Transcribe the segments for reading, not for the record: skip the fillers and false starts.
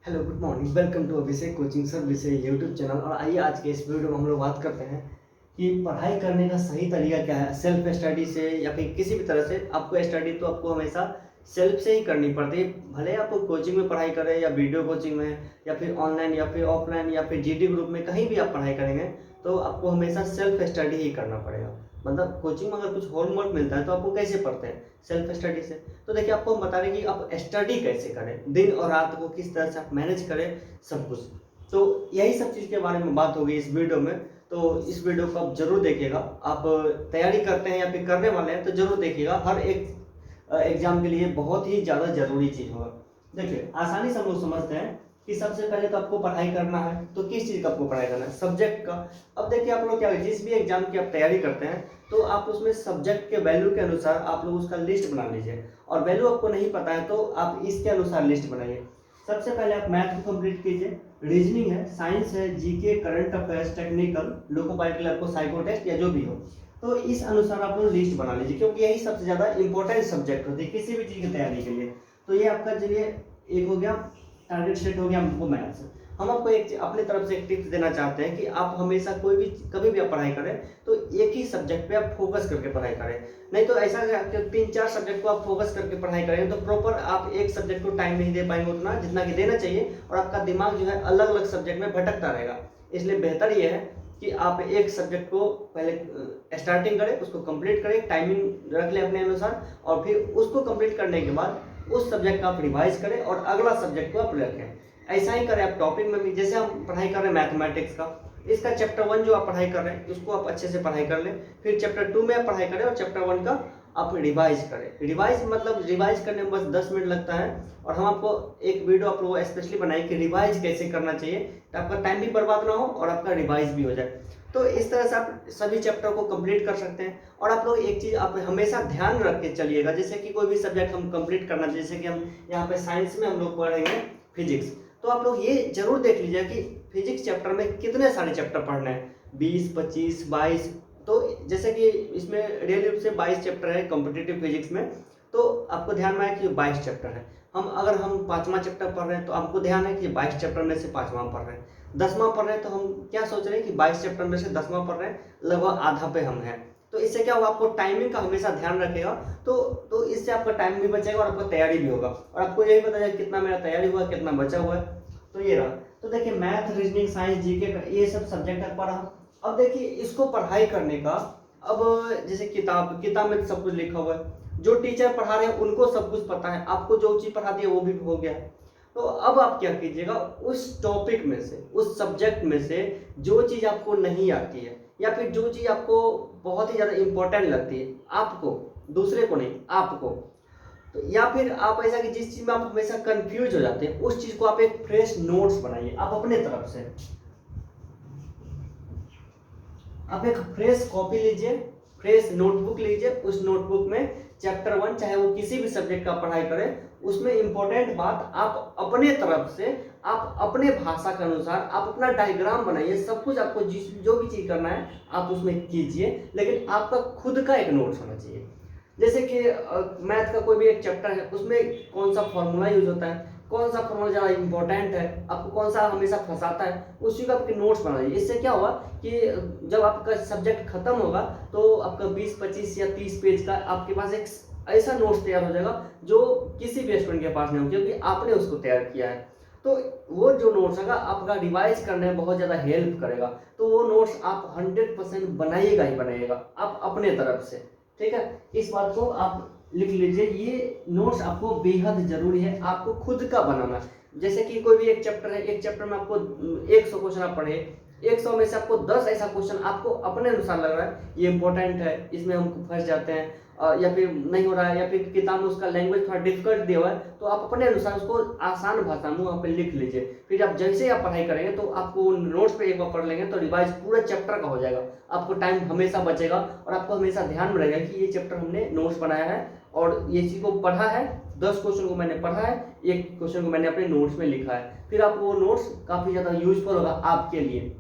Hello good morning, welcome to Abhishek coaching service YouTube channel. और आइए आज के इस वीडियो में हम लोग बात करते हैं कि पढ़ाई करने का सही तरीका क्या है। सेल्फ स्टडी से या फिर किसी भी तरह से आपको स्टडी तो आपको हमेशा सेल्फ से ही करनी पड़ती है। भले आप कोचिंग में पढ़ाई करें या वीडियो कोचिंग में या फिर ऑनलाइन या फिर ऑफलाइन या फिर जीडी ग्रुप में, कहीं भी आप पढ़ाई करेंगे तो आपको हमेशा सेल्फ स्टडी ही करना पड़ेगा। मतलब कोचिंग में अगर कुछ होमवर्क मिलता है तो आपको कैसे पढ़ते हैं? सेल्फ स्टडी से। तो देखिए, आपको हम बता रहे हैं कि आप स्टडी कैसे करें, दिन और रात को किस तरह से आप मैनेज करें, सब कुछ। तो यही सब चीज़ के बारे में बात होगी इस वीडियो में। तो इस वीडियो को आप जरूर देखिएगा। आप तैयारी करते हैं या फिर करने वाले हैं तो जरूर देखिएगा। हर एक एग्जाम के लिए बहुत ही ज़्यादा जरूरी चीज़ होगा। देखिए, आसानी से हम लोग समझते हैं कि सबसे पहले तो आपको पढ़ाई करना है। तो किस चीज़ का आपको पढ़ाई करना है? सब्जेक्ट का। अब देखिए, आप लोग क्या, जिस भी एग्जाम की आप तैयारी करते हैं तो आप उसमें सब्जेक्ट के वैल्यू के अनुसार आप लोग उसका लिस्ट बना लीजिए। और वैल्यू आपको नहीं पता है तो आप इसके अनुसार लिस्ट बनाइए। सबसे पहले आप मैथ को कंप्लीट कीजिए, रीजनिंग है, साइंस है, जीके, करंट अफेयर्स, टेक्निकल, लोको पाइटिकल, आपको साइको टेस्ट या जो भी हो, तो इस अनुसार आप लोग लिस्ट बना लीजिए, क्योंकि यही सबसे ज़्यादा इंपॉर्टेंट सब्जेक्ट होती है किसी भी चीज़ की तैयारी के लिए। तो ये आपका चलिए एक हो गया, टारगेट सेट हो गया हमको मैथ्स। हम आपको एक अपनी तरफ से एक टिप्स देना चाहते हैं कि आप हमेशा कोई भी कभी भी आप पढ़ाई करें तो एक ही सब्जेक्ट पे आप फोकस करके पढ़ाई करें। नहीं तो ऐसा कि 3-4 सब्जेक्ट को आप फोकस करके पढ़ाई करें तो प्रॉपर आप एक सब्जेक्ट को टाइम नहीं दे पाएंगे उतना जितना कि देना चाहिए, और आपका दिमाग जो है अलग अलग सब्जेक्ट में भटकता रहेगा। इसलिए बेहतर ये है कि आप एक सब्जेक्ट को पहले स्टार्टिंग करें, उसको कंप्लीट करें, टाइमिंग रख लें अपने अनुसार, और फिर उसको कंप्लीट करने के बाद उस सब्जेक्ट का आप रिवाइज करें और अगला सब्जेक्ट को आप रखें। ऐसा ही करें आप टॉपिक में भी। जैसे हम पढ़ाई कर रहे हैं मैथमेटिक्स का, इसका चैप्टर 1 जो आप पढ़ाई कर रहे हैं उसको आप अच्छे से पढ़ाई कर लें। फिर चैप्टर 2 में आप पढ़ाई करें और चैप्टर 1 का आप रिवाइज करें। रिवाइज मतलब रिवाइज करने में बस 10 मिनट लगता है, और हम आपको एक वीडियो आप लोग स्पेशली बनाए कि रिवाइज कैसे करना चाहिए, तो आपका टाइम भी बर्बाद ना हो और आपका रिवाइज भी हो जाए। तो इस तरह से आप सभी चैप्टर को कंप्लीट कर सकते हैं। और आप लोग एक चीज़ आप हमेशा ध्यान रख के चलिएगा, जैसे कि कोई भी सब्जेक्ट हम कंप्लीट करना, जैसे कि हम यहाँ पे साइंस में हम लोग पढ़ेंगे फिजिक्स, तो आप लोग ये जरूर देख लीजिए कि फिजिक्स चैप्टर में कितने सारे चैप्टर पढ़ने हैं, 20, 25, 22। तो जैसे कि इसमें रियल रूप से 22 चैप्टर है कॉम्पिटिटिव फिजिक्स में, तो आपको ध्यान में आए कि 22 चैप्टर है। अगर हम 5वां चैप्टर पढ़ रहे हैं तो आपको ध्यान है कि 22 चैप्टर में से 5वां पढ़ रहे हैं। 10वां पढ़ रहे हैं तो हम क्या सोच रहे हैं कि 22 चैप्टर में से 10वां पढ़ रहे हैं, लगभग आधा पे हम हैं। तो इससे क्या होगा, आपको टाइमिंग का हमेशा ध्यान रखेगा। तो इससे आपका टाइम भी बचेगा और आपका तैयारी भी होगा, और आपको यही पता चलेगा कितना मेरा तैयारी हुआ, कितना बचा हुआ है। तो ये रहा। तो देखिए, मैथ, रीजनिंग, साइंस, जीके ये सब सब्जेक्ट आप पढ़ा। अब देखिए, इसको पढ़ाई करने का, अब जैसे किताब में सब कुछ लिखा हुआ है, जो टीचर पढ़ा रहे हैं उनको सब कुछ पता है, आपको जो चीज़ पढ़ा दी है वो भी हो गया। तो अब आप क्या कीजिएगा, उस टॉपिक में से, उस सब्जेक्ट में से जो चीज़ आपको नहीं आती है या फिर जो चीज़ आपको बहुत ही ज़्यादा इंपॉर्टेंट लगती है, आपको, दूसरे को नहीं, आपको, तो या फिर आप ऐसा कि जिस चीज़ में आप हमेशा कंफ्यूज हो जाते हैं उस चीज़ को आप एक फ्रेश नोट्स बनाइए। आप अपने तरफ से आप एक फ्रेश कॉपी लीजिए, फ्रेश नोटबुक लीजिए। उस नोटबुक में चैप्टर 1 चाहे वो किसी भी सब्जेक्ट का पढ़ाई करें, उसमें इंपॉर्टेंट बात आप अपने तरफ से, आप अपने भाषा के अनुसार आप अपना डायग्राम बनाइए। सब कुछ आपको जो भी चीज़ करना है आप उसमें कीजिए, लेकिन आपका खुद का एक नोट्स होना चाहिए। जैसे कि मैथ का कोई भी एक चैप्टर है, उसमें कौन सा फॉर्मूला यूज होता है, कौन सा फॉर्मूला ज़्यादा इंपॉर्टेंट है, आपको कौन सा हमेशा फंसाता है, उसी का आपके नोट्स बना लीजिए। इससे क्या होगा कि जब आपका सब्जेक्ट खत्म होगा तो आपका 20, 25 या 30 पेज का आपके पास एक ऐसा नोट्स तैयार हो जाएगा जो किसी भी स्टूडेंट के पास नहीं होगा, क्योंकि आपने उसको तैयार किया है। तो वो जो नोट्स होगा आपका रिवाइज करने में बहुत ज़्यादा हेल्प करेगा। तो वो नोट्स आप 100% बनाइएगा ही बनाइएगा, आप अपने तरफ से। ठीक है, इस बात को आप लिख लीजिए। ये नोट्स आपको बेहद जरूरी है, आपको खुद का बनाना। जैसे कि कोई भी एक चैप्टर है, एक चैप्टर में आपको 100 क्वेश्चन आप पढ़े, 100 में से आपको 10 ऐसा क्वेश्चन आपको अपने अनुसार लग रहा है ये इंपॉर्टेंट है, इसमें हम फंस जाते हैं, या फिर नहीं हो रहा है, या फिर किताब में उसका लैंग्वेज थोड़ा डिफिकल्ट दिया हुआ है, तो आप अपने अनुसार उसको आसान भाषा में वहाँ पे लिख लीजिए। फिर आप जैसे ही आप पढ़ाई करेंगे तो आपको नोट्स पे एक बार पढ़ लेंगे तो रिवाइज पूरा चैप्टर का हो जाएगा। आपको टाइम हमेशा बचेगा और आपको हमेशा ध्यान में रहेगा कि ये चैप्टर हमने नोट्स बनाया है और ये चीज़ को पढ़ा है, 10 क्वेश्चन को मैंने पढ़ा है, एक क्वेश्चन को मैंने अपने नोट्स में लिखा है। फिर आप वो नोट्स काफ़ी ज़्यादा यूजफुल होगा आपके लिए।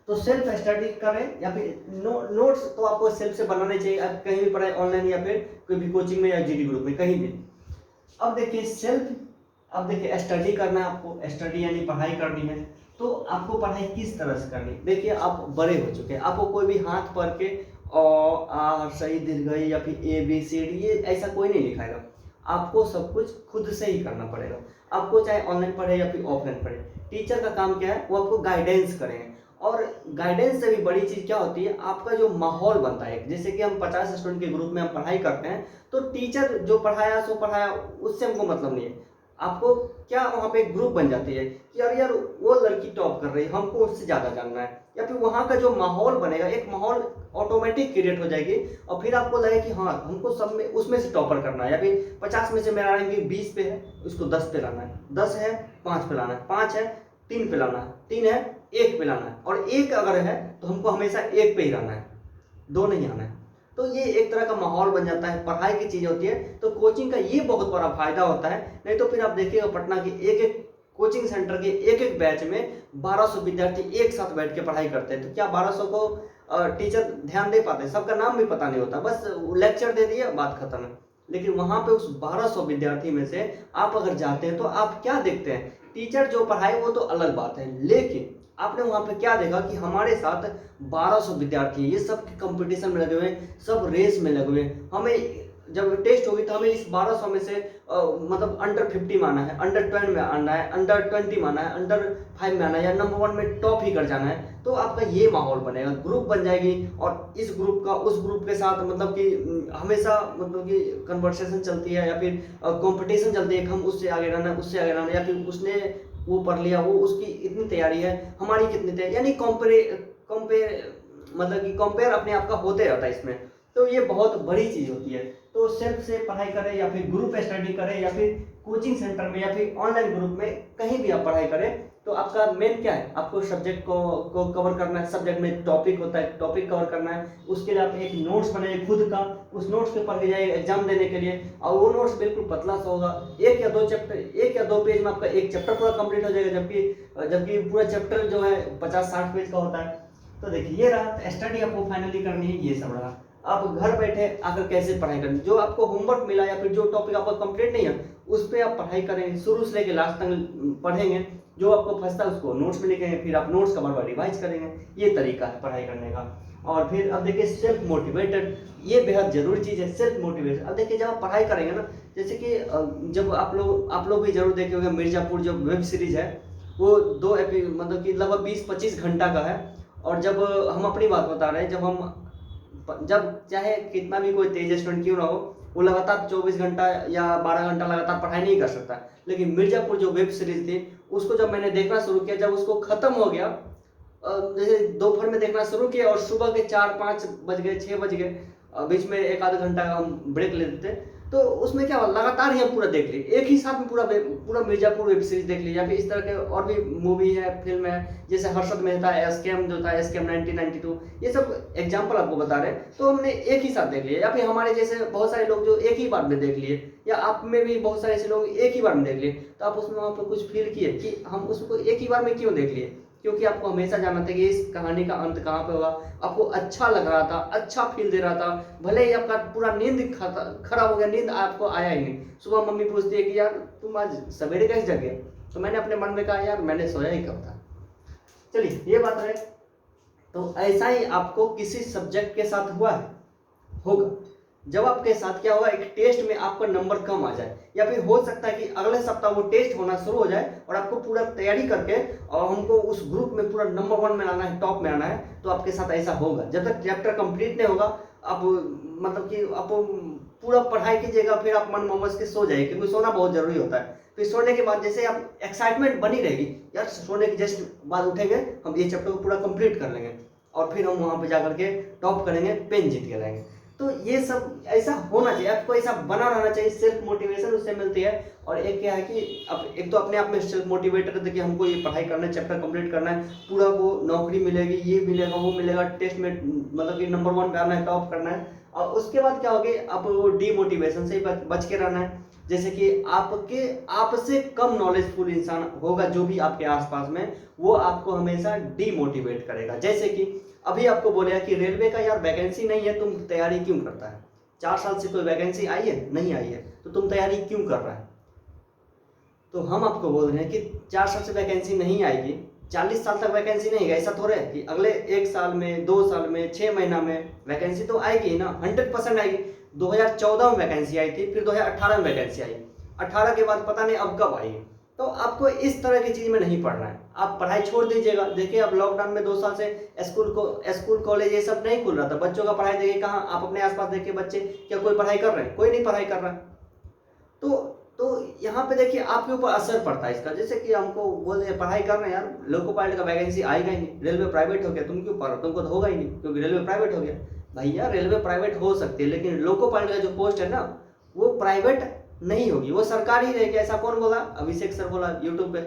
तो सेल्फ स्टडी करें या फिर नोट्स तो आपको सेल्फ से बनाने चाहिए। आप कहीं भी पढ़ाई, ऑनलाइन या फिर कोई भी कोचिंग में या जीडी ग्रुप में, कहीं भी। अब देखिए, सेल्फ अब देखिए स्टडी करना है आपको, स्टडी यानी पढ़ाई करनी है, तो आपको पढ़ाई किस तरह से करनी है। देखिए आप बड़े हो चुके हैं, आपको कोई भी हाथ पढ़ के अ आ सही दीर्घई या फिर ए बी सी डी ये ऐसा कोई नहीं लिखाएगा। आपको सब कुछ खुद से ही करना पड़ेगा। आपको चाहे ऑनलाइन पढ़े या फिर ऑफलाइन पढ़े, टीचर का काम क्या है, वो आपको गाइडेंस करेंगे। और गाइडेंस से भी बड़ी चीज़ क्या होती है, आपका जो माहौल बनता है। जैसे कि हम 50 स्टूडेंट के ग्रुप में हम पढ़ाई करते हैं, तो टीचर जो पढ़ाया सो पढ़ाया, उससे हमको मतलब नहीं है। आपको क्या वहाँ पे एक ग्रुप बन जाती है कि यार यार वो लड़की टॉप कर रही है, हमको उससे ज़्यादा जानना है, या फिर वहाँ का जो माहौल बनेगा, एक माहौल ऑटोमेटिक क्रिएट हो जाएगी। और फिर आपको लगे कि हाँ हमको सब में उसमें से टॉपर करना है, या फिर 50 में से मेरा रैंकिंग 20 पे है, उसको 10 पे लाना है, 10 है 5 पे लाना है, 5 है 3 पे लाना है, 3 है 1 पे लाना है, और 1 अगर है तो हमको हमेशा 1 पे ही रहना है, 2 नहीं आना है। तो ये एक तरह का माहौल बन जाता है, पढ़ाई की चीज़ होती है। तो कोचिंग का ये बहुत बड़ा फायदा होता है। नहीं तो फिर आप देखिएगा पटना के एक एक कोचिंग सेंटर के एक एक बैच में 1200 विद्यार्थी एक साथ बैठ के पढ़ाई करते हैं। तो क्या 1200 को टीचर ध्यान दे पाते हैं? सबका नाम भी पता नहीं होता, बस लेक्चर दे दिया, बात खत्म है। लेकिन वहाँ पे उस 1200 विद्यार्थी में से आप अगर जाते हैं तो आप क्या देखते हैं? टीचर जो पढ़ाए वो तो अलग बात है, लेकिन आपने वहाँ पे क्या देखा कि हमारे साथ 1200 विद्यार्थी, ये सब कंपटीशन में लगे हुए हैं, सब रेस में लगे हुए हैं। हमें जब टेस्ट होगी तो हमें इस 1200 में से मतलब अंडर 50 में आना है, अंडर 10 में आना है, अंडर 20 में आना है, अंडर 5 में आना है, या नंबर 1 में टॉप ही कर जाना है। तो आपका ये माहौल बनेगा, ग्रुप बन जाएगी, और इस ग्रुप का उस ग्रुप के साथ मतलब कि हमेशा मतलब कि कन्वर्सेशन चलती है, या फिर कंपटीशन चलती है कि हम उससे आगे रहना है, उससे आगे रहना है, या फिर उसने वो पढ़ लिया, वो उसकी इतनी तैयारी है, हमारी कितनी तैयारी, यानी कंपेयर मतलब कि कंपेयर अपने आप का होते रहता है इसमें। तो ये बहुत बड़ी चीज़ होती है। तो सेल्फ से पढ़ाई करें या फिर ग्रुप स्टडी करें या फिर कोचिंग सेंटर में या फिर ऑनलाइन ग्रुप में, कहीं भी आप पढ़ाई करें, तो आपका मेन क्या है, आपको सब्जेक्ट को कवर करना है। सब्जेक्ट में टॉपिक होता है, टॉपिक कवर करना है। उसके लिए आप एक नोट्स बनाइए खुद का, उस नोट्स के पढ़ के जाइए एग्जाम देने के लिए, और वो नोट्स बिल्कुल पतला सा होगा, 1 या 2 पेज में आपका एक चैप्टर पूरा कंप्लीट हो जाएगा, जबकि पूरा चैप्टर जो है 50-60 पेज का होता है। तो देखिए ये रहा स्टडी आपको फाइनली करनी है, ये सब रहा। आप घर बैठे आकर कैसे पढ़ाई करनी, जो आपको होमवर्क मिला या फिर जो टॉपिक आपका कंप्लीट नहीं है उस पर आप पढ़ाई करेंगे, शुरू से लेकर लास्ट तक पढ़ेंगे, जो आपको फंसता है उसको नोट्स में लिखेंगे, फिर आप नोट्स का बार बार रिवाइज करेंगे। ये तरीका है पढ़ाई करने का। और फिर अब देखिए सेल्फ मोटिवेटेड, ये बेहद जरूरी चीज़ है, सेल्फ मोटिवेशन। अब देखिए जब आप पढ़ाई करेंगे ना, जैसे कि जब आप लोग भी जरूर देखे होंगे, मिर्जापुर जो वेब सीरीज है वो मतलब कि लगभग 20-25 घंटा का है। और जब हम अपनी बात बता रहे हैं, जब चाहे कितना भी कोई तेज स्टूडेंट क्यों ना हो, वो लगातार 24 घंटा या 12 घंटा लगातार पढ़ाई नहीं कर सकता। लेकिन मिर्जापुर जो वेब सीरीज थी, उसको जब मैंने देखना शुरू किया, जब उसको खत्म हो गया, जैसे दोपहर में देखना शुरू किया और सुबह के 4-5 बज गए, 6 बज गए, बीच में 1 आधा घंटा का हम ब्रेक ले लेते, तो उसमें क्या हुआ, लगातार ही हम पूरा देख लिए, एक ही साथ में पूरा मिर्जापुर वेब सीरीज देख ली। या फिर इस तरह के और भी मूवी है, फिल्म है, जैसे हर्षद मेहता एस्केम जो था, एस्केम 1992, ये सब एग्जाम्पल आपको बता रहे हैं, तो हमने एक ही साथ देख लिया। या फिर हमारे जैसे बहुत सारे लोग जो एक ही बार में देख लिए, या आप में भी बहुत सारे ऐसे लोग एक ही बार में देख लिए, तो आप उसमें वहाँ पर कुछ फील किए कि हम उसको एक ही बार में क्यों देख लिए, क्योंकि आपको हमेशा जानना था कि इस कहानी का अंत कहाँ पे होगा। आपको अच्छा लग रहा था, अच्छा फील दे रहा था, भले ही आपका पूरा नींद खराब हो गया, नींद आपको आया ही नहीं। सुबह मम्मी पूछती है कि यार तुम आज सवेरे कैसे जग गए, तो मैंने अपने मन में कहा यार मैंने सोया ही कब था। चलिए ये बात है। तो ऐसा ही आपको किसी सब्जेक्ट के साथ होगा, जब आपके साथ क्या होगा, एक टेस्ट में आपका नंबर कम आ जाए, या फिर हो सकता है कि अगले सप्ताह वो टेस्ट होना शुरू हो जाए और आपको पूरा तैयारी करके और हमको उस ग्रुप में पूरा नंबर 1 में आना है, टॉप में आना है, तो आपके साथ ऐसा होगा। जब तक चैप्टर कंप्लीट नहीं होगा, आप मतलब कि आप पूरा पढ़ाई कीजिएगा, फिर आप मन मोमस के सो जाइए, क्योंकि सोना बहुत जरूरी होता है। फिर सोने के बाद जैसे आप एक्साइटमेंट बनी रहेगी, यार सोने के जस्ट बाद उठेंगे, हम ये चैप्टर को पूरा कंप्लीट कर लेंगे, और फिर हम वहाँ पे जाकर के टॉप करेंगे, पेन जीत के लाएंगे। तो ये सब ऐसा होना चाहिए, आपको ऐसा बना रहना चाहिए। सेल्फ मोटिवेशन उससे मिलती है। और एक क्या है कि अब एक तो अपने आप में सेल्फ मोटिवेटेड रहते कि हमको ये पढ़ाई करना है, चैप्टर कंप्लीट करना है, पूरा वो नौकरी मिलेगी, ये मिलेगा, वो मिलेगा, टेस्ट में मतलब कि नंबर 1 पे आना है, टॉप करना है। और उसके बाद क्या होगी, आप वो डीमोटिवेशन से बच के रहना है। जैसे कि आपसे कम नॉलेजफुल इंसान होगा जो भी आपके आसपास में, वो आपको हमेशा डीमोटिवेट करेगा। जैसे कि अभी आपको बोलेगा कि रेलवे का यार वैकेंसी नहीं है, तुम तैयारी क्यों करता है, 4 साल से कोई वैकेंसी आई है नहीं आई है, तो तुम तैयारी क्यों कर रहा है। तो हम आपको बोल रहे हैं कि 4 साल से वैकेंसी नहीं आएगी, 40 साल तक वैकेंसी नहीं है। ऐसा थोड़े है कि अगले 1 साल में, 2 साल में, 6 महीना में वैकेंसी तो आएगी ही ना, 100% आएगी। 2014 में वैकेंसी आई थी, फिर 2018 में वैकेंसी आई, 18 के बाद पता नहीं अब कब आई। तो आपको इस तरह की चीज़ में नहीं पढ़ना है, आप पढ़ाई छोड़ दीजिएगा। देखिए अब लॉकडाउन में 2 साल से स्कूल कॉलेज ये सब नहीं खुल रहा था, बच्चों का पढ़ाई देखिए कहाँ, आप अपने आसपास देखिए बच्चे क्या कोई पढ़ाई कर रहे हैं? कोई नहीं पढ़ाई कर रहा है। तो यहाँ पे देखिए आपके ऊपर असर पड़ता है इसका। जैसे कि हमको बोले पढ़ाई कर रहे हैं यार, लोको पायलट का वैकेंसी आएगा ही नहीं, रेलवे प्राइवेट हो गया, तुम क्यों पढ़ रहे हो? तुमको तो होगा ही नहीं क्योंकि रेलवे प्राइवेट हो गया। भैया रेलवे प्राइवेट हो सकती है, लेकिन लोको पायलट का जो पोस्ट है ना वो प्राइवेट नहीं होगी, वो सरकारी रहेगी। ऐसा कौन बोला? अभिषेक सर बोला यूट्यूब पे।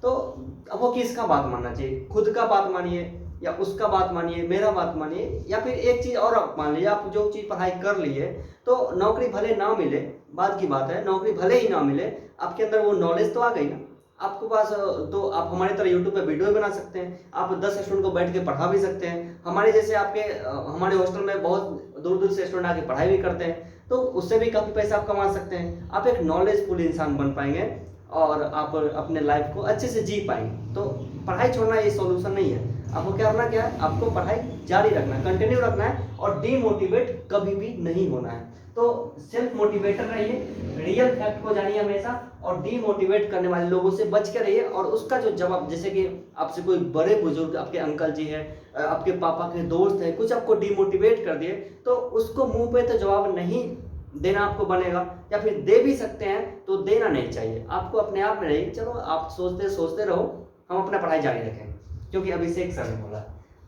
तो अब वो किसका बात मानना चाहिए? खुद का बात मानिए या उसका बात मानिए, मेरा बात मानिए, या फिर एक चीज़ और आप मान लीजिए, आप जो चीज़ पढ़ाई कर लिए तो नौकरी भले ना मिले, बात की बात है, नौकरी भले ही ना मिले, आपके अंदर वो नॉलेज तो आ गई ना आपके पास। तो आप हमारी तरह यूट्यूब पे वीडियो भी बना सकते हैं, आप 10 स्टूडेंट को बैठ के पढ़ा भी सकते हैं। हमारे जैसे आपके हमारे हॉस्टल में बहुत दूर दूर से स्टूडेंट आके पढ़ाई भी करते हैं, तो उससे भी काफ़ी पैसा आप कमा सकते हैं। आप एक नॉलेजफुल इंसान बन पाएंगे और आप अपने लाइफ को अच्छे से जी पाएंगे। तो पढ़ाई छोड़ना ये सॉल्यूशन नहीं है। आपको क्या करना, क्या है, आपको पढ़ाई जारी रखना है, कंटिन्यू रखना है और डीमोटिवेट कभी भी नहीं होना है। तो सेल्फ मोटिवेटर रहिए, रियल फैक्ट को जानिए हमेशा, और डीमोटिवेट करने वाले लोगों से बच के रहिए। और उसका जो जवाब, जैसे कि आपसे कोई बड़े बुजुर्ग, आपके अंकल जी है, आपके पापा के दोस्त है, कुछ आपको डीमोटिवेट कर दिए, तो उसको मुंह पे तो जवाब नहीं देना आपको बनेगा, या फिर दे भी सकते हैं तो देना नहीं चाहिए। आपको अपने आप में रहिए, चलो आप सोचते सोचते रहो, हम अपना पढ़ाई जारी रखें, क्योंकि अभिषेक सर ने बोला।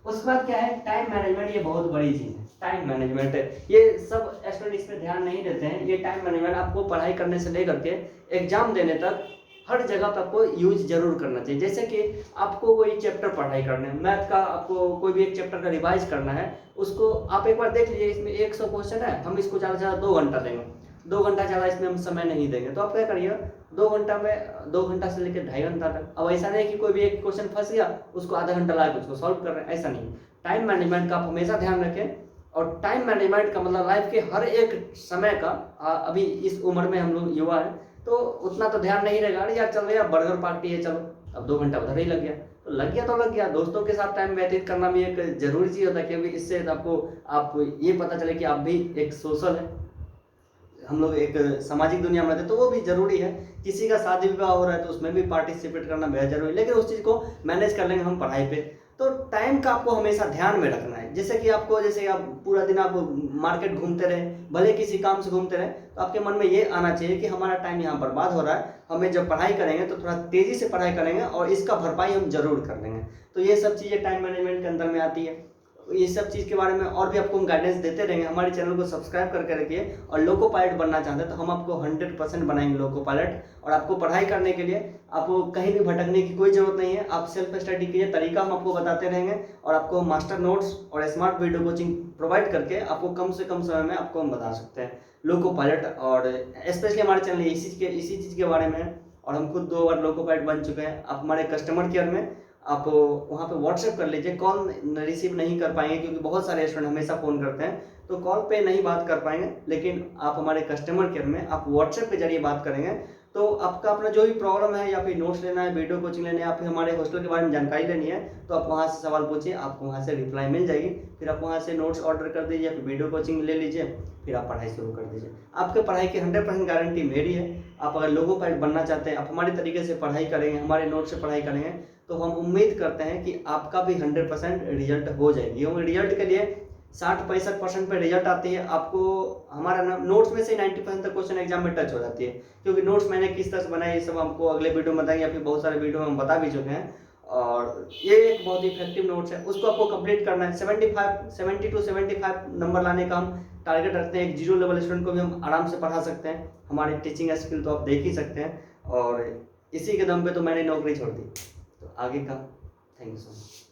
उसके बाद क्या है, टाइम मैनेजमेंट, ये बहुत बड़ी चीज़ है। टाइम मैनेजमेंट, ये सब स्टूडेंट इस पे ध्यान नहीं देते हैं। ये टाइम मैनेजमेंट आपको पढ़ाई करने से लेकर के एग्जाम देने तक हर जगह पर आपको यूज जरूर करना चाहिए। जैसे कि आपको कोई चैप्टर पढ़ाई करना है, मैथ का आपको कोई भी एक चैप्टर का रिवाइज करना है, उसको आप एक बार देख लीजिए। इसमें 100 क्वेश्चन है, हम इसको ज़्यादा से ज़्यादा 2 घंटा देंगे, 2 घंटा ज़्यादा इसमें हम समय नहीं देंगे। तो आप क्या करिए, 2 घंटा में 2 घंटा से लेकर 2.5 घंटा तक। अब ऐसा नहीं कि कोई भी एक क्वेश्चन फंस गया उसको आधा घंटा लगा के उसको सॉल्व कर रहे हैं, ऐसा नहीं। टाइम मैनेजमेंट का आप हमेशा ध्यान रखें। और टाइम मैनेजमेंट का मतलब लाइफ के हर एक समय का, अभी इस उम्र में हम लोग युवा हैं तो उतना तो ध्यान नहीं रहेगा। अरे यार चल रहा है, बर्गर पार्टी है, चलो अब 2 घंटा उधर ही लग गया, तो लग गया तो लग गया। दोस्तों के साथ टाइम व्यतीत करना भी एक जरूरी चीज़ होता है, क्योंकि इससे आपको ये पता चले कि आप भी एक सोशल है, हम लोग एक सामाजिक दुनिया में रहते हैं, तो वो भी जरूरी है। किसी का शादी विवाह हो रहा है तो उसमें भी पार्टिसिपेट करना बेहद जरूरी है, लेकिन उस चीज़ को मैनेज कर लेंगे हम पढ़ाई पे। तो टाइम का आपको हमेशा ध्यान में रखना है। जैसे कि आपको, जैसे आप पूरा दिन आप मार्केट घूमते रहे, भले किसी काम से घूमते रहे, तो आपके मन में ये आना चाहिए कि हमारा टाइम यहाँ बर्बाद हो रहा है, हमें जब पढ़ाई करेंगे तो थोड़ा तेज़ी से पढ़ाई करेंगे और इसका भरपाई हम जरूर कर लेंगे। तो ये सब चीज़ें टाइम मैनेजमेंट के अंदर में आती है। ये सब चीज़ के बारे में और भी आपको हम गाइडेंस देते रहेंगे। हमारे चैनल को सब्सक्राइब करके रखिए, और लोको पायलट बनना चाहते हैं तो हम आपको 100% बनाएंगे लोको पायलट। और आपको पढ़ाई करने के लिए आपको कहीं भी भटकने की कोई ज़रूरत नहीं है। आप सेल्फ स्टडी कीजिए, तरीका हम आपको बताते रहेंगे, और आपको मास्टर नोट्स और स्मार्ट वीडियो कोचिंग प्रोवाइड करके आपको कम से कम समय में आपको हम बता सकते हैं लोको पायलट। और स्पेशली हमारे चैनल इसी चीज़ के बारे में है, और हम खुद 2 बार लोको पायलट बन चुके हैं। आप हमारे कस्टमर केयर में आप वहाँ पे व्हाट्सएप कर लीजिए। कॉल रिसीव नहीं कर पाएंगे क्योंकि बहुत सारे स्टूडेंट हमेशा फ़ोन करते हैं, तो कॉल पे नहीं बात कर पाएंगे, लेकिन आप हमारे कस्टमर केयर में आप व्हाट्सएप के जरिए बात करेंगे तो आपका अपना जो भी प्रॉब्लम है, या फिर नोट्स लेना है, वीडियो कोचिंग लेना है, या फिर हमारे हॉस्टल के बारे में जानकारी लेनी है, तो आप वहाँ से सवाल पूछिए, आपको वहाँ से रिप्लाई मिल जाएगी। फिर आप वहाँ से नोट्स ऑर्डर कर दीजिए, फिर वीडियो कोचिंग ले लीजिए, फिर आप पढ़ाई शुरू कर दीजिए। आपके पढ़ाई की 100% गारंटी मेरी है। आप अगर लोको पायलट बनना चाहते हैं, आप हमारे तरीके से पढ़ाई करेंगे, हमारे नोट से पढ़ाई करेंगे, तो हम उम्मीद करते हैं कि आपका भी 100% रिजल्ट हो जाएगी। क्योंकि रिजल्ट के लिए 60-65% पे रिजल्ट आती है। आपको हमारा नोट्स में से 90% तक क्वेश्चन एग्जाम में टच हो जाती है, क्योंकि नोट्स मैंने किस तरह से बनाए ये सब हमको अगले वीडियो में बताएंगे, या फिर बहुत सारे वीडियो में हम बता भी चुके हैं। और ये एक बहुत ही इफेक्टिव नोट्स है, उसको आपको कंप्लीट करना है। 70 to 75 नंबर लाने का हम टारगेट रखते हैं। एक 0 लेवल स्टूडेंट को भी हम आराम से पढ़ा सकते हैं। हमारी टीचिंग स्किल तो आप देख ही सकते हैं, और इसी के दम पे तो मैंने नौकरी छोड़ दी। तो आगे का थैंक यू सो मच।